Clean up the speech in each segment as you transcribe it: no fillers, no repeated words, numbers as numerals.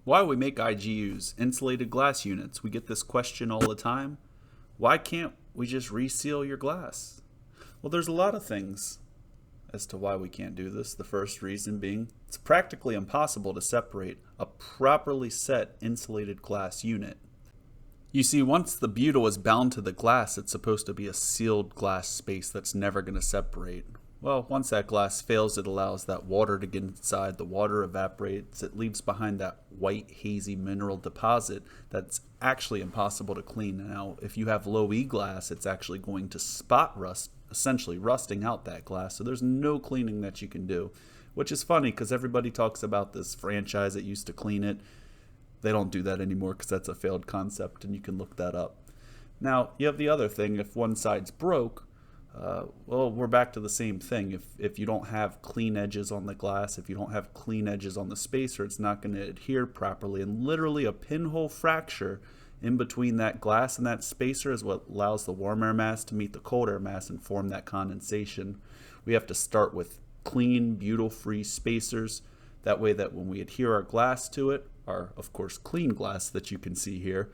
Why we make IGUs, insulated glass units? We get this question all the time. Why can't we just reseal your glass? Well, there's a lot of things as to why we can't do this. The first reason being it's practically impossible to separate a properly set insulated glass unit. You see, once the butyl is bound to the glass, it's supposed to be a sealed glass space that's never going to separate. Well, once that glass fails, it allows that water to get inside. The water evaporates. It leaves behind that white, hazy mineral deposit that's actually impossible to clean. Now, if you have low E glass, it's actually going to spot rust, essentially rusting out that glass. So there's no cleaning that you can do, which is funny because everybody talks about this franchise that used to clean it. They don't do that anymore because that's a failed concept, and you can look that up. Now, you have the other thing. If one side's broke, well, we're back to the same thing. If you don't have clean edges on the glass, if you don't have clean edges on the spacer, it's not going to adhere properly. And literally a pinhole fracture in between that glass and that spacer is what allows the warm air mass to meet the cold air mass and form that condensation. We have to start with clean, butyl-free spacers. That way that when we adhere our glass to it, our, of course, clean glass that you can see here,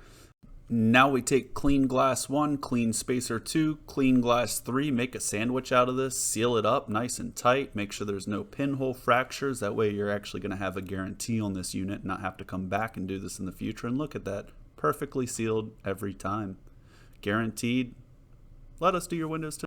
now we take clean glass 1, clean spacer 2, clean glass 3, make a sandwich out of this, seal it up nice and tight, make sure there's no pinhole fractures. That way you're actually going to have a guarantee on this unit, not have to come back and do this in the future. And look at that, perfectly sealed every time. Guaranteed. Let us do your windows too.